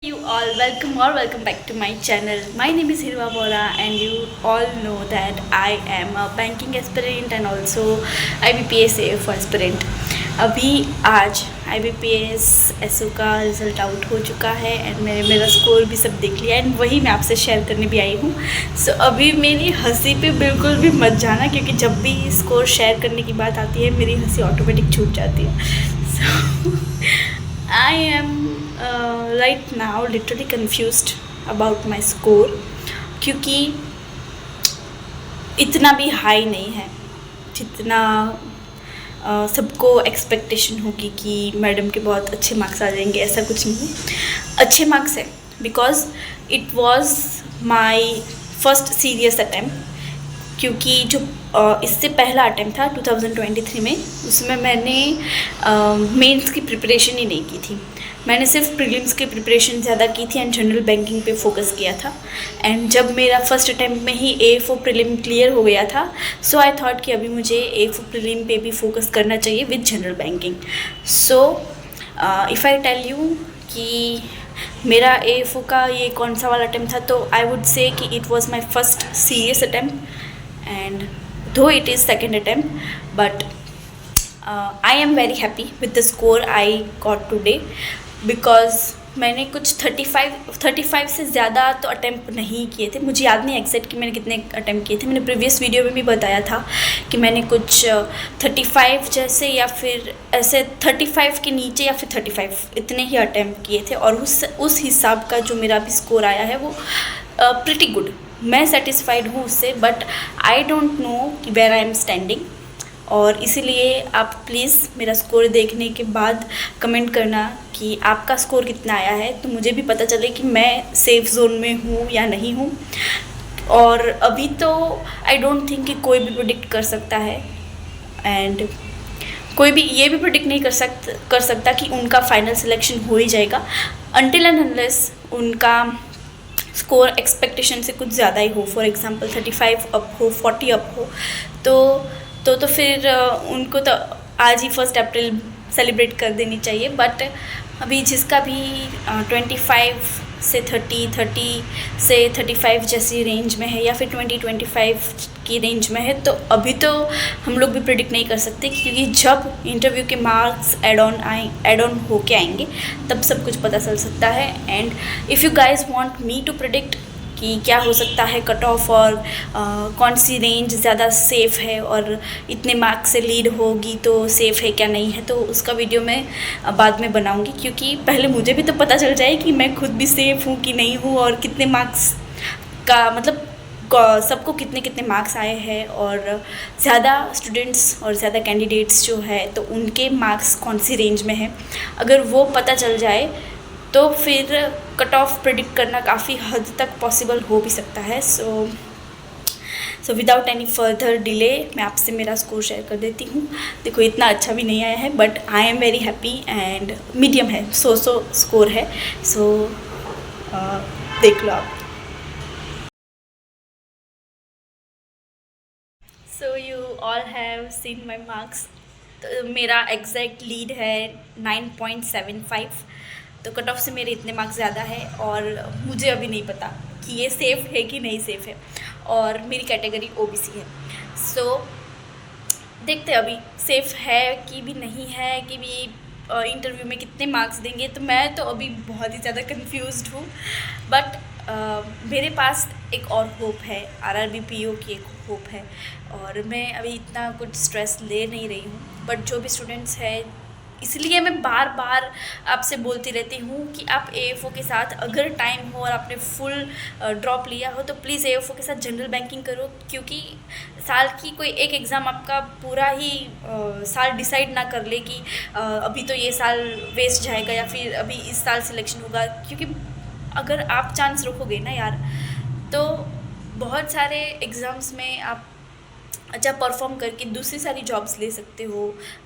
You all welcome back to my channel. My name is Hirwa Bora and you all know that I am a banking aspirant and also IBPS AF aspirant. अभी आज IBPS SO का result out हो चुका है and मैंने मेरा score भी सब देख लिया एंड वही मैं आपसे शेयर करने भी आई हूँ. सो अभी मेरी हंसी पे बिल्कुल भी मत जाना क्योंकि जब भी स्कोर शेयर करने की बात आती है मेरी हंसी ऑटोमेटिक छूट जाती है. So I am right now literally confused about my score क्योंकि इतना भी हाई नहीं है जितना सबको एक्सपेक्टेशन होगी कि मैडम के बहुत अच्छे मार्क्स आ जाएंगे. ऐसा कुछ नहीं, अच्छे मार्क्स है because it was my first serious attempt. क्योंकि जो इससे पहला अटेम्प्ट था 2023 में, उसमें मैंने मेंस की प्रिपरेशन ही नहीं की थी. मैंने सिर्फ प्रीलिम्स की प्रिपरेशन ज़्यादा की थी एंड जनरल बैंकिंग पे फोकस किया था. एंड जब मेरा फर्स्ट अटैम्प्ट में ही AFO प्रीलिम क्लियर हो गया था, सो आई थॉट कि अभी मुझे AFO प्रीलिम पे भी फोकस करना चाहिए with general banking. So if I tell you कि मेरा AFO का ये कौन सा वाला अटैम्प्ट था, तो आई वुड से कि it was my first serious attempt and though it is second attempt, but I am very happy with the score I got today because मैंने कुछ 35 से ज़्यादा तो अटैम्प्ट नहीं किए थे. मुझे याद नहीं एग्जैक्ट कि मैंने कितने अटैम्प्ट किए थे. मैंने प्रीवियस वीडियो में भी बताया था कि मैंने कुछ 35 जैसे या फिर ऐसे 35 के नीचे या फिर 35 इतने ही अटैम्प्ट किए थे और उस हिसाब का जो मेरा भी स्कोर आया है वो प्रिटी गुड. मैं सेटिस्फाइड हूँ उससे, बट आई डोंट नो कि वेयर आई एम स्टैंडिंग. और इसीलिए आप प्लीज़ मेरा स्कोर देखने के बाद कमेंट करना कि आपका स्कोर कितना आया है, तो मुझे भी पता चले कि मैं सेफ़ जोन में हूँ या नहीं हूँ. और अभी तो आई डोंट थिंक कि कोई भी प्रेडिक्ट कर सकता है एंड कोई भी ये भी प्रेडिक्ट नहीं कर सकता कि उनका फाइनल सिलेक्शन हो ही जाएगा अनटिल एंड अनलेस उनका स्कोर एक्सपेक्टेशन से कुछ ज़्यादा ही हो. फॉर एग्ज़ाम्पल 35 अप हो, 40 अप हो, तो फिर उनको तो आज ही 1 अप्रैल सेलिब्रेट कर देनी चाहिए. बट अभी जिसका भी 25 से 30 से 35 जैसी रेंज में है या फिर 25 की रेंज में है, तो अभी तो हम लोग भी प्रिडिक्ट नहीं कर सकते क्योंकि जब इंटरव्यू के मार्क्स एड ऑन होके आएंगे तब सब कुछ पता चल सकता है. And if you guys want me to predict कि क्या हो सकता है कट ऑफ और कौन सी रेंज ज़्यादा सेफ़ है और इतने मार्क्स से लीड होगी तो सेफ़ है क्या नहीं है, तो उसका वीडियो मैं बाद में बनाऊंगी. क्योंकि पहले मुझे भी तो पता चल जाए कि मैं खुद भी सेफ़ हूँ कि नहीं हूँ और कितने मार्क्स का मतलब सबको कितने कितने मार्क्स आए हैं और ज़्यादा स्टूडेंट्स और ज़्यादा कैंडिडेट्स जो है तो उनके मार्क्स कौन सी रेंज में है. अगर वो पता चल जाए तो फिर कट ऑफ प्रेडिक्ट करना काफ़ी हद तक पॉसिबल हो भी सकता है. So without any further delay मैं आपसे मेरा स्कोर शेयर कर देती हूँ. देखो इतना अच्छा भी नहीं आया है but I am very happy and medium है, सो स्कोर है. सो देख लो आप. So you all have seen my marks. तो मेरा एग्जैक्ट लीड है 9.75. तो कट ऑफ से मेरे इतने मार्क्स ज़्यादा है और मुझे अभी नहीं पता कि ये सेफ़ है कि नहीं सेफ़ है और मेरी कैटेगरी OBC है. सो देखते हैं अभी सेफ़ है कि भी नहीं है कि भी इंटरव्यू में कितने मार्क्स देंगे. तो मैं तो अभी बहुत ही ज़्यादा कंफ्यूज्ड हूँ. बट मेरे पास एक और होप है, RRB PO की एक होप है और मैं अभी इतना कुछ स्ट्रेस ले नहीं रही हूँ. बट जो भी स्टूडेंट्स हैं, इसलिए मैं बार बार आपसे बोलती रहती हूँ कि आप AFO के साथ अगर टाइम हो और आपने फुल ड्रॉप लिया हो तो प्लीज़ AFO के साथ जनरल बैंकिंग करो. क्योंकि साल की कोई एक एग्ज़ाम आपका पूरा ही साल डिसाइड ना कर ले कि अभी तो ये साल वेस्ट जाएगा या फिर अभी इस साल सिलेक्शन होगा. क्योंकि अगर आप चांस रखोगे ना यार, तो बहुत सारे एग्ज़ाम्स में आप अच्छा परफॉर्म करके दूसरी सारी जॉब्स ले सकते हो.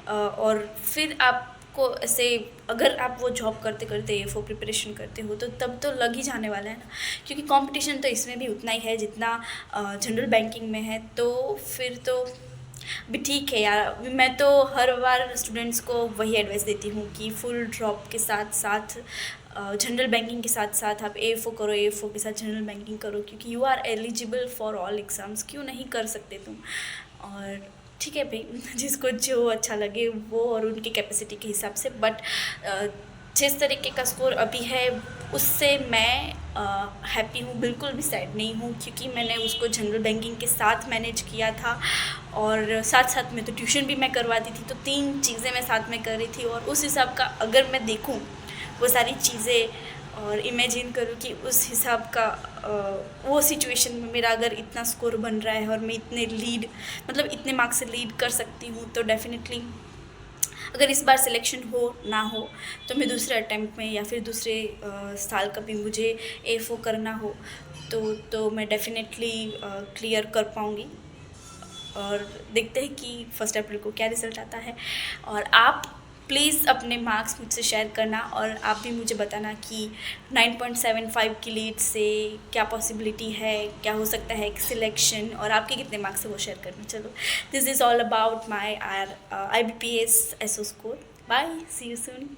और फिर आपको ऐसे अगर आप वो जॉब करते करते AFO प्रिपरेशन करते हो तो तब तो लग ही जाने वाला है ना. क्योंकि कंपटीशन तो इसमें भी उतना ही है जितना जनरल बैंकिंग में है. तो फिर तो भी ठीक है यार. मैं तो हर बार स्टूडेंट्स को वही एडवाइस देती हूँ कि फुल ड्रॉप के साथ साथ जनरल बैंकिंग के साथ साथ आप AFO करो, AFO के साथ जनरल बैंकिंग करो, क्योंकि you are eligible for all exams, क्यों नहीं कर सकते तुम। और ठीक है भाई, जिसको जो अच्छा लगे वो और उनकी कैपेसिटी के हिसाब से, बट जिस तरीके का स्कोर अभी है उससे मैं हैप्पी हूँ, बिल्कुल भी सैड नहीं हूँ, क्योंकि मैंने उसको जनरल बैंकिंग के साथ मैनेज किया था और साथ साथ में तो ट्यूशन भी मैं करवाती थी, तो 3 चीज़ें मैं साथ में कर रही थी। और उस हिसाब का अगर मैं देखूँ वो सारी चीज़ें और इमेजिन करूँ कि उस हिसाब का वो सिचुएशन में मेरा अगर इतना स्कोर बन रहा है और मैं इतने लीड मतलब इतने मार्क्स से लीड कर सकती हूँ, तो डेफिनेटली अगर इस बार सिलेक्शन हो ना हो तो मैं दूसरे अटैम्प्ट में या फिर दूसरे साल कभी मुझे AFO करना हो तो मैं डेफिनेटली क्लियर कर पाऊँगी। और देखते हैं कि 1 अप्रैल को क्या रिज़ल्ट आता है। और आप प्लीज़ अपने मार्क्स मुझसे शेयर करना और आप भी मुझे बताना कि 9.75 की लीड से क्या पॉसिबिलिटी है, क्या हो सकता है सिलेक्शन, और आपके कितने मार्क्स है वो शेयर करना। चलो, this is all about my IBPS SO score. Bye, see you soon.